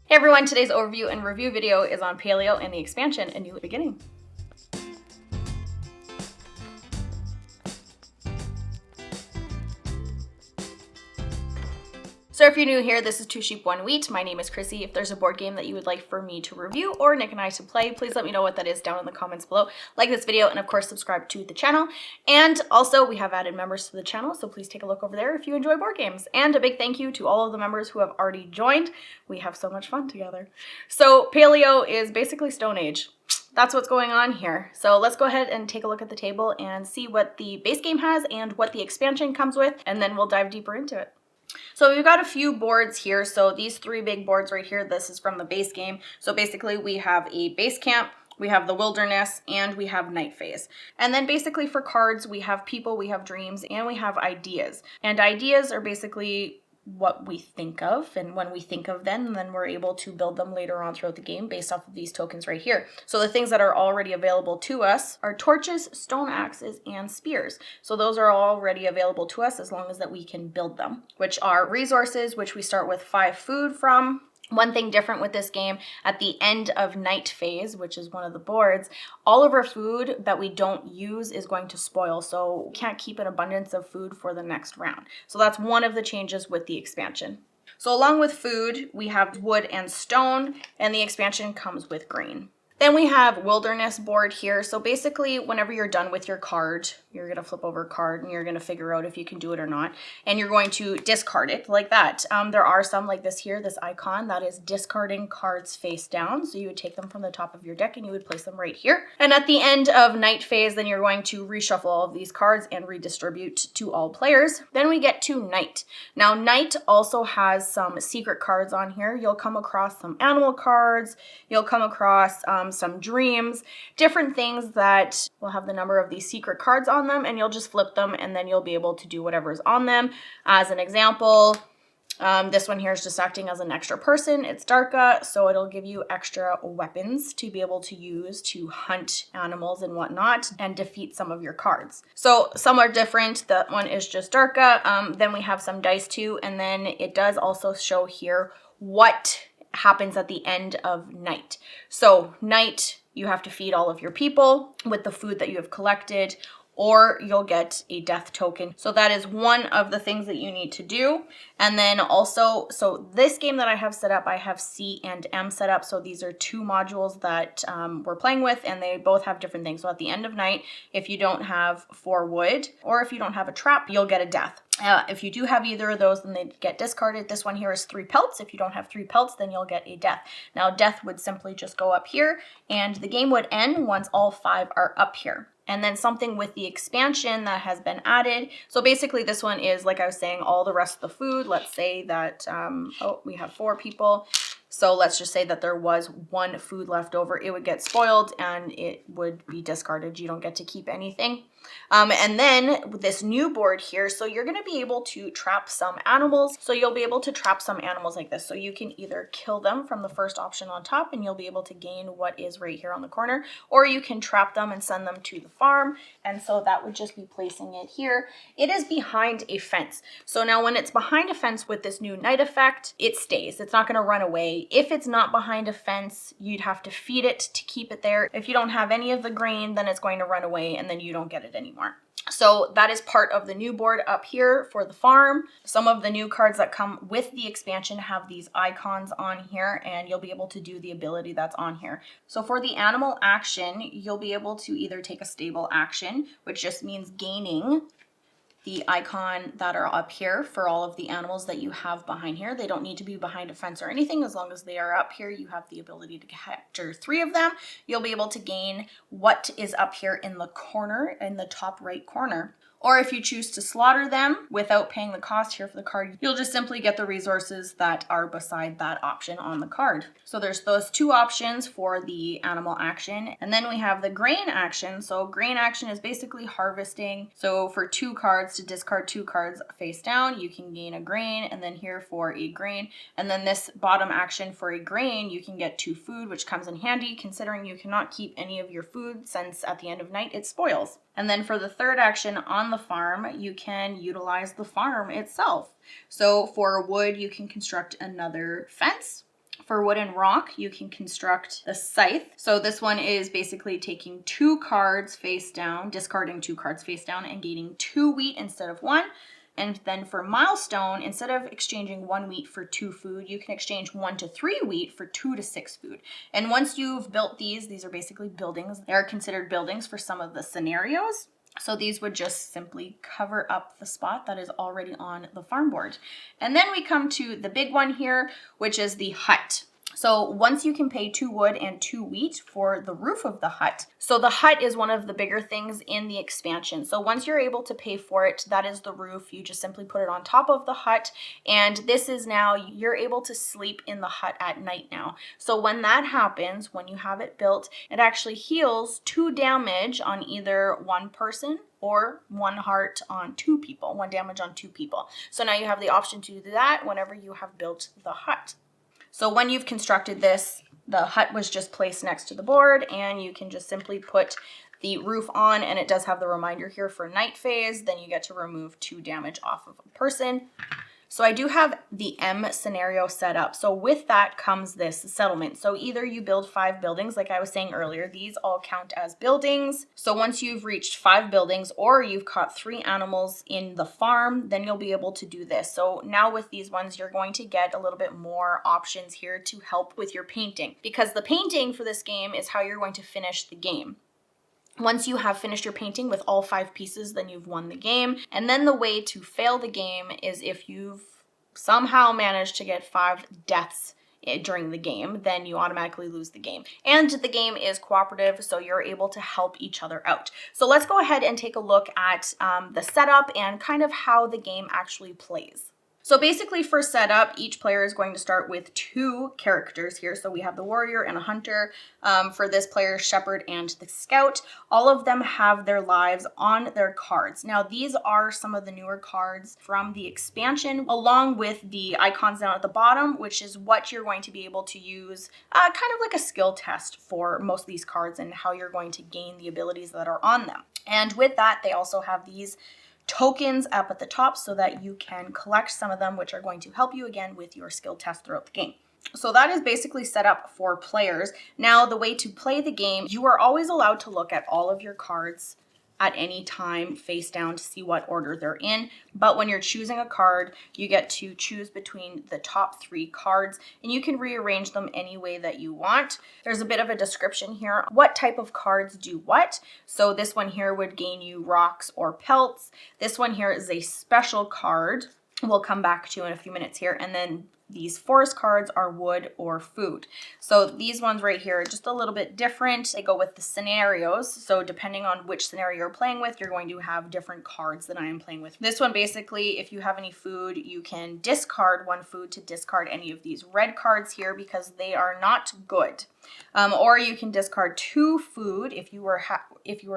Hey everyone, today's overview and review video is on Paleo and the expansion, A New Beginning. So if you're new here, this is Two Sheep, One Wheat. My name is Krissy. If there's a board game that you would like for me to review or Nick and I to play, please let me know what that is down in the comments below. Like this video and of course subscribe to the channel. And also we have added members to the channel, so please take a look over there if you enjoy board games. And a big thank you to all of the members who have already joined. We have so much fun together. So Paleo is basically Stone Age. That's what's going on here. So let's go ahead and take a look at the table and see what the base game has and what the expansion comes with, and then we'll dive deeper into it. So we've got a few boards here. So these three big boards right here, this is from the base game. So basically we have a base camp, we have the wilderness, and we have night phase. And then basically for cards, we have people, we have dreams, and we have ideas. And ideas are basically what we think of, and when we think of them, then we're able to build them later on throughout the game based off of these tokens right here. So the things that are already available to us are torches, stone axes, and spears. So those are already available to us as long as that we can build them, which are resources, which we start with 5 food from. One thing different with this game, at the end of night phase, which is one of the boards, all of our food that we don't use is going to spoil, so we can't keep an abundance of food for the next round. So that's one of the changes with the expansion. So along with food, we have wood and stone, and the expansion comes with grain. Then we have wilderness board here. So basically, whenever you're done with your card, you're going to flip over a card and you're going to figure out if you can do it or not. And you're going to discard it like that. There are some like this here, this icon, that is discarding cards face down. So you would take them from the top of your deck and you would place them right here. And at the end of night phase, then you're going to reshuffle all of these cards and redistribute to all players. Then we get to night. Now, night also has some secret cards on here. You'll come across some animal cards. You'll come across some dreams, different things that will have the number of these secret cards on them, and you'll just flip them and then you'll be able to do whatever's on them. As an example, this one here is just acting as an extra person. It's Darka, so it'll give you extra weapons to be able to use to hunt animals and whatnot and defeat some of your cards. So some are different. That one is just Darka. Then we have some dice too, and then it does also show here what happens at the end of night. So night, you have to feed all of your people with the food that you have collected, or you'll get a death token. So that is one of the things that you need to do. And then also, so this game that I have set up, I have C and M set up. So these are 2 modules that we're playing with, and they both have different things. So at the end of night, if you don't have 4 wood, or if you don't have a trap, you'll get a death. If you do have either of those, then they get discarded. This one here is 3 pelts. If you don't have 3 pelts, then you'll get a death. Now, death would simply just go up here, and the game would end once all 5 are up here. And then something with the expansion that has been added. So basically this one is, like I was saying, all the rest of the food. Let's say that, we have 4 people. So let's just say that there was 1 food left over. It would get spoiled and it would be discarded. You don't get to keep anything. And then with this new board here, so you're going to be able to trap some animals. So you'll be able to trap some animals like this. So you can either kill them from the first option on top and you'll be able to gain what is right here on the corner, or you can trap them and send them to the farm. And so that would just be placing it here. It is behind a fence. So now when it's behind a fence with this new night effect, it stays. It's not going to run away. If it's not behind a fence, you'd have to feed it to keep it there. If you don't have any of the grain, then it's going to run away and then you don't get it anymore. So that is part of the new board up here for the farm. Some of the new cards that come with the expansion have these icons on here, and you'll be able to do the ability that's on here. So for the animal action, you'll be able to either take a stable action, which just means gaining the icon that are up here for all of the animals that you have behind here. They don't need to be behind a fence or anything. As long as they are up here, you have the ability to capture 3 of them. You'll be able to gain what is up here in the corner, in the top right corner. Or if you choose to slaughter them without paying the cost here for the card, you'll just simply get the resources that are beside that option on the card. So there's those 2 options for the animal action. And then we have the grain action. So grain action is basically harvesting. So for 2 cards, to discard 2 cards face down, you can gain a grain, and then here for a grain. And then this bottom action for a grain, you can get 2 food, which comes in handy considering you cannot keep any of your food since at the end of night it spoils. And then for the third action on the farm, you can utilize the farm itself. So for wood, you can construct another fence. For wood and rock, you can construct the scythe. So this one is basically taking 2 cards face down, discarding 2 cards face down, and gaining 2 wheat instead of 1. And then for milestone, instead of exchanging 1 wheat for 2 food, you can exchange 1 to 3 wheat for 2 to 6 food. And once you've built these are basically buildings. They are considered buildings for some of the scenarios. So these would just simply cover up the spot that is already on the farm board. And then we come to the big one here, which is the hut. So once you can pay 2 wood and 2 wheat for the roof of the hut. So the hut is one of the bigger things in the expansion. So once you're able to pay for it, that is the roof. You just simply put it on top of the hut. And this is now, you're able to sleep in the hut at night now. So when that happens, when you have it built, it actually heals 2 damage on either 1 person or 1 heart on 2 people, 1 damage on 2 people. So now you have the option to do that whenever you have built the hut. So when you've constructed this, the hut was just placed next to the board, and you can just simply put the roof on, and it does have the reminder here for night phase. Then you get to remove 2 damage off of a person. So I do have the M scenario set up. So with that comes this settlement. So either you build 5 buildings, like I was saying earlier, these all count as buildings. So once you've reached 5 buildings, or you've caught 3 animals in the farm, then you'll be able to do this. So now with these ones, you're going to get a little bit more options here to help with your painting, because the painting for this game is how you're going to finish the game. Once you have finished your painting with all 5 pieces, then you've won the game. And then the way to fail the game is if you've somehow managed to get 5 deaths during the game, then you automatically lose the game. And the game is cooperative, so you're able to help each other out. So let's go ahead and take a look at the setup and kind of how the game actually plays. So basically for setup, each player is going to start with 2 characters here. So we have the warrior and a hunter. For this player, shepherd and the scout. All of them have their lives on their cards. Now these are some of the newer cards from the expansion, along with the icons down at the bottom, which is what you're going to be able to use kind of like a skill test for most of these cards and how you're going to gain the abilities that are on them. And with that, they also have these tokens up at the top so that you can collect some of them, which are going to help you again with your skill test throughout the game. So that is basically set up for players. Now the way to play the game, you are always allowed to look at all of your cards at any time face down to see what order they're in. But when you're choosing a card, you get to choose between the top 3 cards, and you can rearrange them any way that you want. There's a bit of a description here. What type of cards do what? So this one here would gain you rocks or pelts. This one here is a special card we'll come back to in a few minutes here. And then these forest cards are wood or food. So these ones right here are just a little bit different. They go with the scenarios. So depending on which scenario you're playing with, you're going to have different cards that I am playing with. This one, basically, if you have any food, you can discard 1 food to discard any of these red cards here because they are not good. Or you can discard 2 food if you were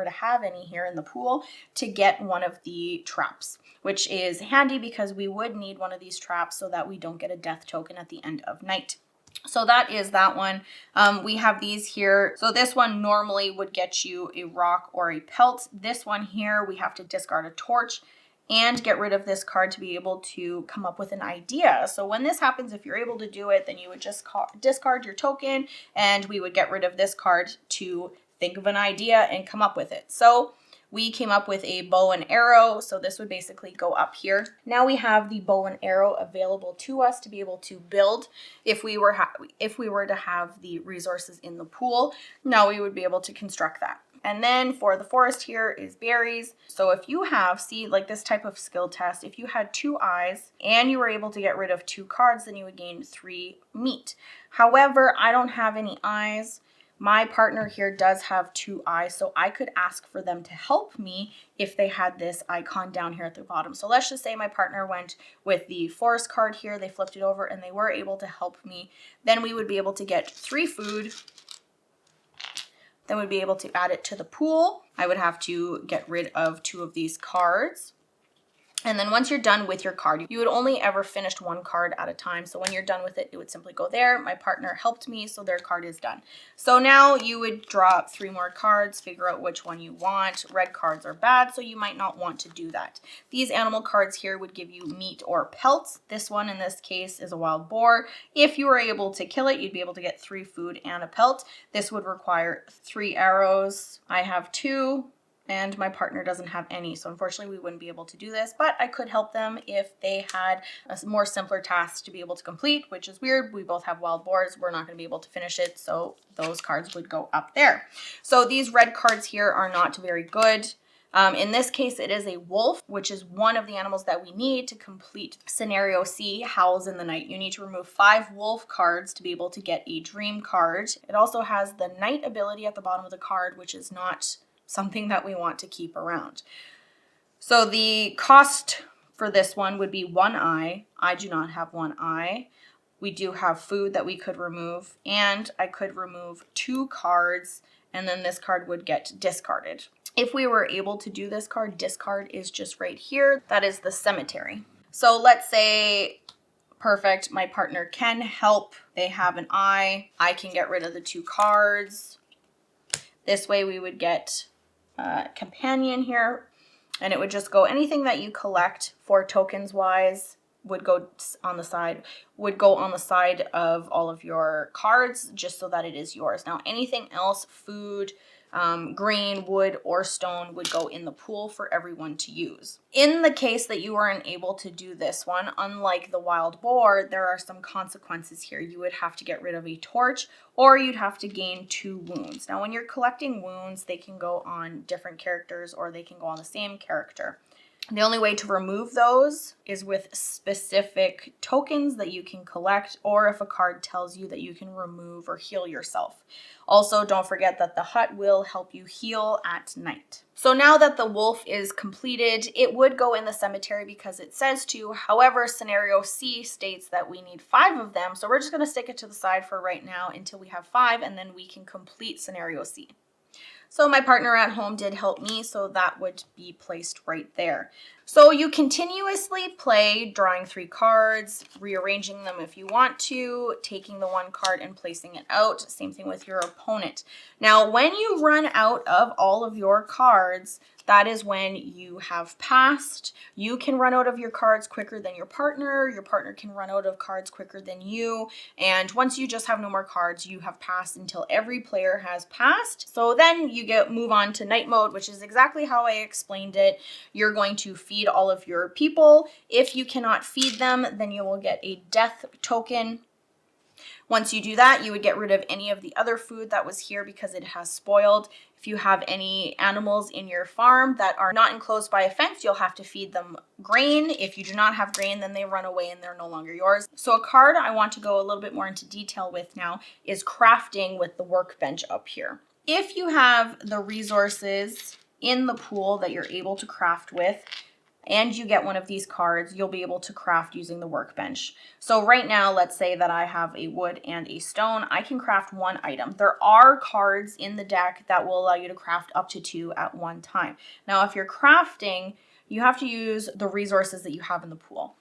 to have any here in the pool to get 1 of the traps, which is handy because we would need 1 of these traps so that we don't get a death token at the end of night. So that is that one. We have these here. So this one normally would get you a rock or a pelt. This one here, we have to discard a torch and get rid of this card to be able to come up with an idea. So when this happens, if you're able to do it, then you would just discard your token, and we would get rid of this card to think of an idea and come up with it. So we came up with a bow and arrow, so this would basically go up here. Now we have the bow and arrow available to us to be able to build if we were to have the resources in the pool. Now we would be able to construct that. And then for the forest here is berries. So if you have, see, like this type of skill test, if you had 2 eyes and you were able to get rid of 2 cards, then you would gain 3 meat. However, I don't have any eyes. My partner here does have 2 eyes, so I could ask for them to help me if they had this icon down here at the bottom. So let's just say my partner went with the forest card here, they flipped it over, and they were able to help me. Then we would be able to get 3 food. Then we'd be able to add it to the pool. I would have to get rid of 2 of these cards. And then once you're done with your card, you would only ever finish one card at a time. So when you're done with it, it would simply go there. My partner helped me, so their card is done. So now you would draw up 3 more cards, figure out which one you want. Red cards are bad, so you might not want to do that. These animal cards here would give you meat or pelts. This one in this case is a wild boar. If you were able to kill it, you'd be able to get 3 food and a pelt. This would require 3 arrows. I have 2. And my partner doesn't have any, so unfortunately we wouldn't be able to do this, but I could help them if they had a more simpler task to be able to complete, which is weird. We both have wild boars. We're not going to be able to finish it, so those cards would go up there. So these red cards here are not very good. In this case, it is a wolf, which is one of the animals that we need to complete scenario C, Howls in the Night. You need to remove 5 wolf cards to be able to get a dream card. It also has the night ability at the bottom of the card, which is not something that we want to keep around. So the cost for this one would be 1 eye. I do not have 1 eye. We do have food that we could remove, and I could remove 2 cards, and then this card would get discarded. If we were able to do this card, discard is just right here. That is the cemetery. So let's say, perfect, my partner can help. They have an eye. I can get rid of the 2 cards. This way we would get companion here, and it would just go anything that you collect for tokens wise would go on the side of all of your cards, just so that it is yours. Now anything else, food, green, wood, or stone, would go in the pool for everyone to use. In the case that you weren't able to do this one, unlike the wild boar, there are some consequences here. You would have to get rid of a torch, or you'd have to gain 2 wounds. Now when you're collecting wounds, they can go on different characters or they can go on the same character. The only way to remove those is with specific tokens that you can collect, or if a card tells you that you can remove or heal yourself. Also, don't forget that the hut will help you heal at night. So now that the wolf is completed, it would go in the cemetery because it says to. However, scenario C states that we need 5 of them. So we're just going to stick it to the side for right now until we have 5, and then we can complete scenario C. So my partner at home did help me, so that would be placed right there. So you continuously play, drawing 3 cards, rearranging them if you want to, taking the 1 card and placing it out. Same thing with your opponent. Now, when you run out of all of your cards, that is when you have passed. You can run out of your cards quicker than your partner can run out of cards quicker than you, and once you just have no more cards, you have passed until every player has passed. So then you move on to night mode, which is exactly how I explained it. You're going to feed all of your people. If you cannot feed them, then you will get a death token. Once you do that, you would get rid of any of the other food that was here because it has spoiled. If you have any animals in your farm that are not enclosed by a fence, you'll have to feed them grain. If you do not have grain, then they run away and they're no longer yours. So a card I want to go a little bit more into detail with now is crafting with the workbench up here. If you have the resources in the pool that you're able to craft with, and you get one of these cards, you'll be able to craft using the workbench. So right now, let's say that I have a wood and a stone. I can craft 1 item. There are cards in the deck that will allow you to craft up to 2 at one time. Now, if you're crafting, you have to use the resources that you have in the pool.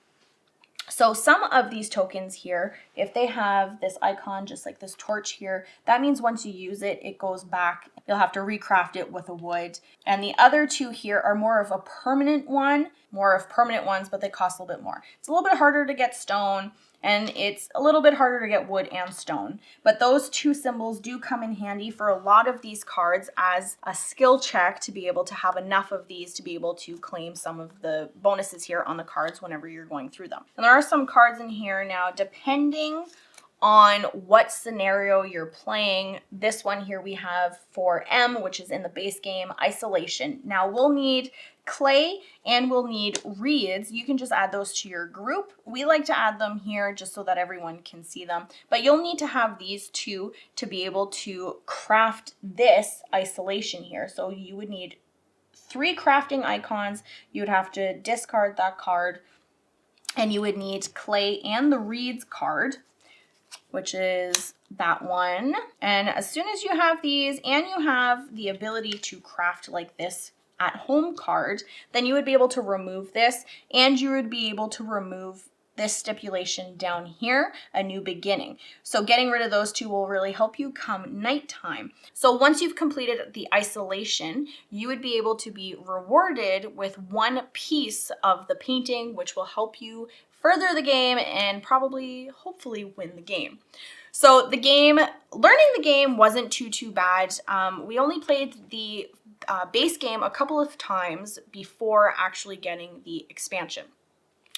So some of these tokens here, if they have this icon, just like this torch here, that means once you use it, it goes back. You'll have to recraft it with a wood. And the other 2 here are more of a permanent one, more of permanent ones, but they cost a little bit more. It's a little bit harder to get stone, and it's a little bit harder to get wood and stone. But those 2 symbols do come in handy for a lot of these cards as a skill check to be able to have enough of these to be able to claim some of the bonuses here on the cards whenever you're going through them. And there are some cards in here now, depending on what scenario you're playing. This one here we have for M, which is in the base game, isolation. Now we'll need clay and we'll need reeds. You can just add those to your group. We like to add them here just so that everyone can see them, but you'll need to have these 2 to be able to craft this isolation here. So you would need 3 crafting icons. You would have to discard that card, and you would need clay and the reeds card, which is that one. And as soon as you have these and you have the ability to craft like this at home card, then you would be able to remove this, and you would be able to remove this stipulation down here, a new beginning. So getting rid of those two will really help you come nighttime. So once you've completed the isolation, you would be able to be rewarded with one piece of the painting, which will help you further the game and probably, hopefully, win the game. So the game, learning the game wasn't too bad. We only played the base game a couple of times before actually getting the expansion.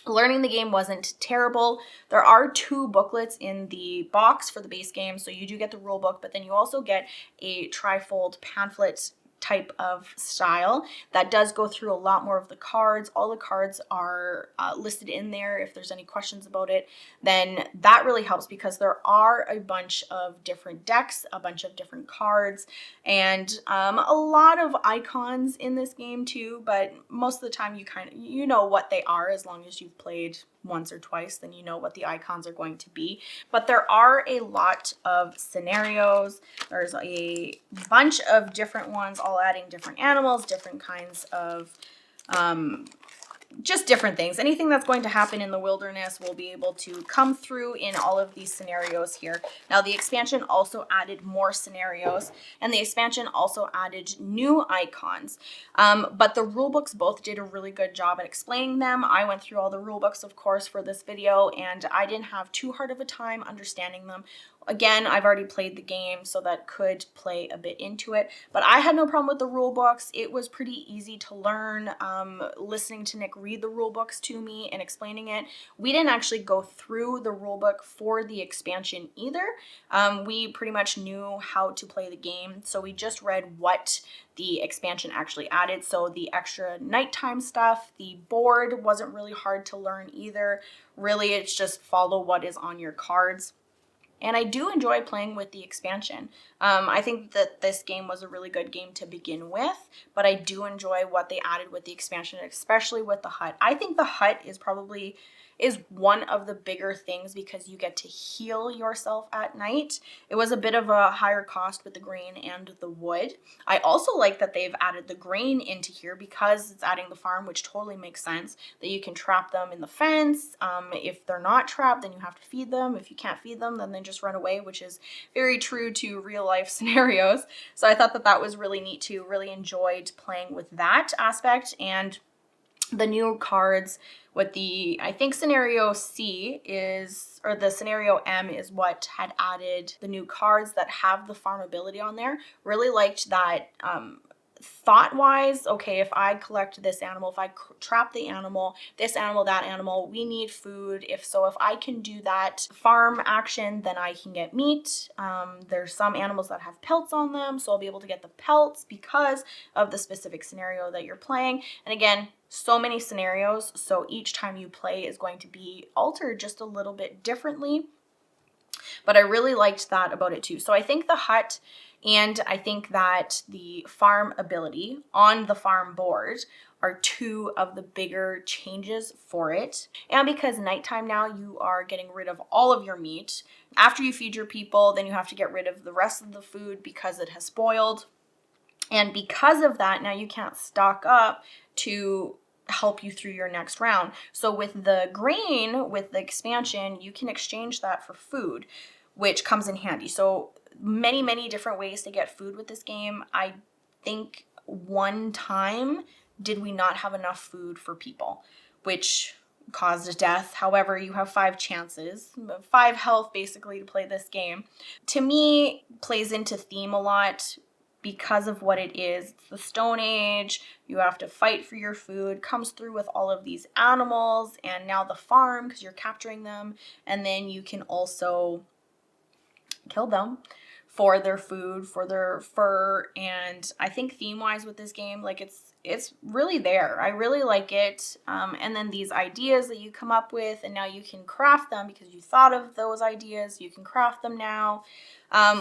Learning the game wasn't terrible. There are 2 booklets in the box for the base game, so you do get the rule book, but then you also get a trifold pamphlet type of style that does go through a lot more of the cards. All the cards are listed in there. If there's any questions about it, then that really helps because there are a bunch of different decks, a bunch of different cards, and a lot of icons in this game too, but most of the time you know what they are. As long as you've played once or twice, then you know what the icons are going to be. But there are a lot of scenarios. There's a bunch of different ones, all adding different animals, different kinds of just different things. Anything that's going to happen in the wilderness will be able to come through in all of these scenarios here. Now, the expansion also added more scenarios, and the expansion also added new icons. But the rule books both did a really good job at explaining them. I went through all the rule books, of course, for this video, and I didn't have too hard of a time understanding them. Again, I've already played the game, so that could play a bit into it. But I had no problem with the rule books. It was pretty easy to learn. Listening to Nick read the rule books to me and explaining it. We didn't actually go through the rule book for the expansion either. We pretty much knew how to play the game, so we just read what the expansion actually added. So the extra nighttime stuff, the board wasn't really hard to learn either. Really, it's just follow what is on your cards. And I do enjoy playing with the expansion. I think that this game was a really good game to begin with, but I do enjoy what they added with the expansion, especially with the hut. I think the hut is one of the bigger things because you get to heal yourself at night. It was a bit of a higher cost with the grain and the wood. I also like that they've added the grain into here because it's adding the farm, which totally makes sense, that you can trap them in the fence. If they're not trapped, then you have to feed them. If you can't feed them, then they just run away, which is very true to real life scenarios. So I thought that that was really neat too. Really enjoyed playing with that aspect. And the new cards with the, I think scenario C is, or the scenario M is what had added the new cards that have the farm ability on there. Really liked that thought-wise, okay, if I collect this animal, if I trap the animal, this animal, that animal, we need food. If I can do that farm action, then I can get meat. There's some animals that have pelts on them, so I'll be able to get the pelts because of the specific scenario that you're playing. And again, so many scenarios, so each time you play is going to be altered just a little bit differently. But I really liked that about it too. So I think the hut and I think that the farm ability on the farm board are 2 of the bigger changes for it. And because nighttime now, you are getting rid of all of your meat. After you feed your people, then you have to get rid of the rest of the food because it has spoiled. And because of that, now you can't stock up to help you through your next round. So with the grain, with the expansion, you can exchange that for food, which comes in handy. So many different ways to get food with this game. I think one time did we not have enough food for people, which caused a death. However, you have 5 chances, 5 health basically to play this game. To me, plays into theme a lot because of what it is. It's the Stone Age, you have to fight for your food, comes through with all of these animals, and now the farm because you're capturing them, and then you can also kill them for their food, for their fur. And I think theme-wise with this game, like it's really there. I really like it. And then these ideas that you come up with, and now you can craft them because you thought of those ideas. You can craft them now,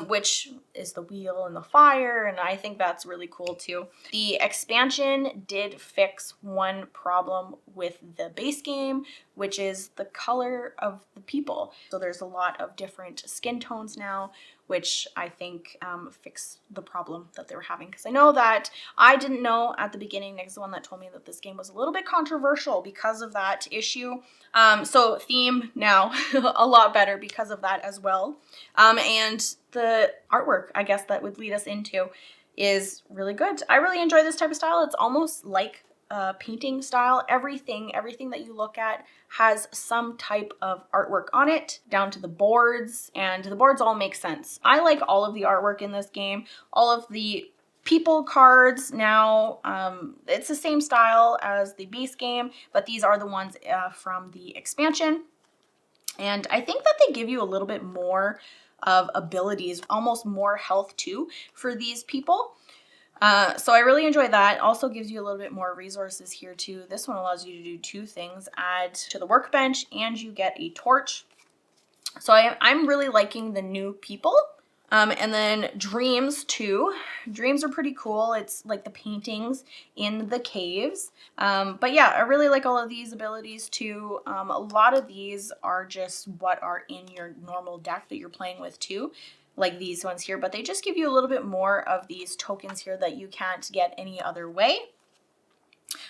which is the wheel and the fire, and I think that's really cool too. The expansion did fix one problem with the base game, which is the color of the people. So there's a lot of different skin tones now, which I think fixed the problem that they were having. Because I know that I didn't know at the beginning. Nick is the one that told me that this game was a little bit controversial because of that issue. So theme now a lot better because of that as well. And the artwork, I guess, that would lead us into is really good. I really enjoy this type of style. It's almost like painting style. Everything that you look at has some type of artwork on it, down to the boards, and the boards all make sense. I like all of the artwork in this game. All of the people cards now, it's the same style as the base game, but these are the ones from the expansion. And I think that they give you a little bit more of abilities, almost more health too for these people. So I really enjoy that. Also gives you a little bit more resources here too. This one allows you to do 2 things: add to the workbench, and you get a torch. So I'm really liking the new people. And then dreams too. Dreams are pretty cool. It's like the paintings in the caves. But yeah, I really like all of these abilities too. A lot of these are just what are in your normal deck that you're playing with too, like these ones here, but they just give you a little bit more of these tokens here that you can't get any other way.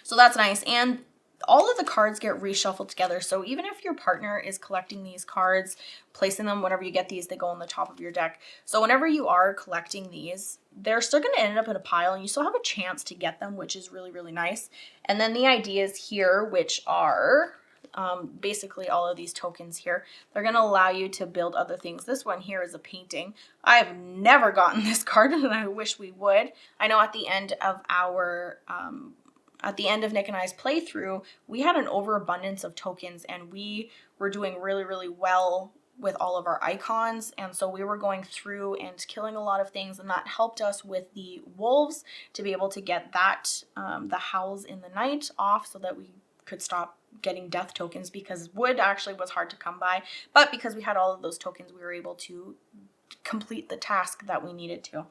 So that's nice. And all of the cards get reshuffled together. So even if your partner is collecting these cards, placing them whenever you get these, they go on the top of your deck. So whenever you are collecting these, they're still going to end up in a pile and you still have a chance to get them, which is really, really nice. And then the ideas here, which are basically all of these tokens here, they're going to allow you to build other things. This one here is a painting. I've never gotten this card and I wish we would. I know at the end of our Nick and I's playthrough, we had an overabundance of tokens and we were doing really, really well with all of our icons, and so we were going through and killing a lot of things, and that helped us with the wolves to be able to get that the howls in the night off so that we could stop getting death tokens, because wood actually was hard to come by, but because we had all of those tokens we were able to complete the task that we needed to.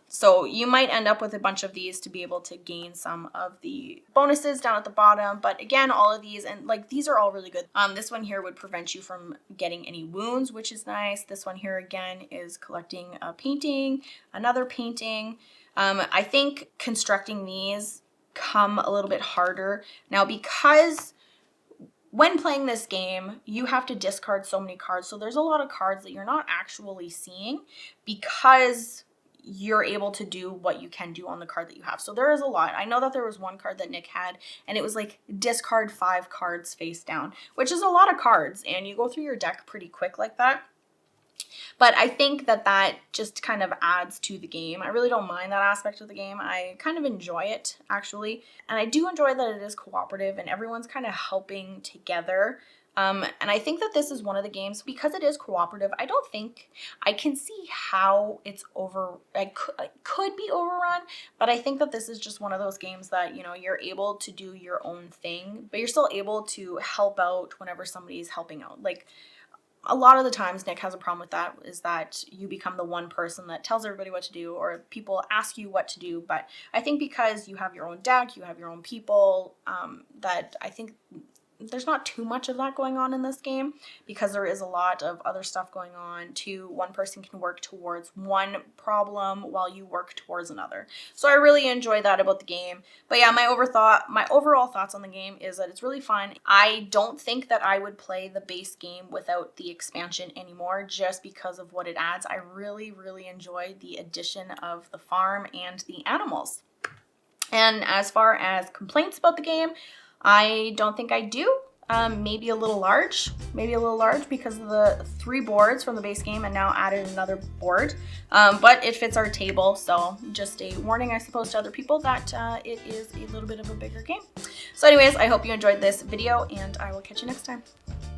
So you might end up with a bunch of these to be able to gain some of the bonuses down at the bottom, but again, all of these, and like these are all really good. This one here would prevent you from getting any wounds, which is nice. This one here again is collecting a painting, another painting. I think constructing these come a little bit harder now because when playing this game, you have to discard so many cards. So there's a lot of cards that you're not actually seeing because you're able to do what you can do on the card that you have. So there is a lot. I know that there was one card that Nick had and it was like discard 5 cards face down, which is a lot of cards, and you go through your deck pretty quick like that. But I think that that just kind of adds to the game. I really don't mind that aspect of the game. I kind of enjoy it, actually. And I do enjoy that it is cooperative and everyone's kind of helping together. And I think that this is one of the games, because it is cooperative, I don't think I can see how it's could be overrun, but I think that this is just one of those games that, you know, you're able to do your own thing, but you're still able to help out whenever somebody's helping out. Like, a lot of the times Nick has a problem with that, is that you become the one person that tells everybody what to do, or people ask you what to do. But I think because you have your own deck, you have your own people, that I think there's not too much of that going on in this game, because there is a lot of other stuff going on too. One person can work towards one problem while you work towards another. So I really enjoy that about the game. But yeah, my overall thoughts on the game is that it's really fun. I don't think that I would play the base game without the expansion anymore, just because of what it adds. I really, really enjoy the addition of the farm and the animals. And as far as complaints about the game, I don't think I do. Maybe a little large because of the 3 boards from the base game and now added another board. But it fits our table, so just a warning, I suppose, to other people that it is a little bit of a bigger game. So anyways, I hope you enjoyed this video and I will catch you next time.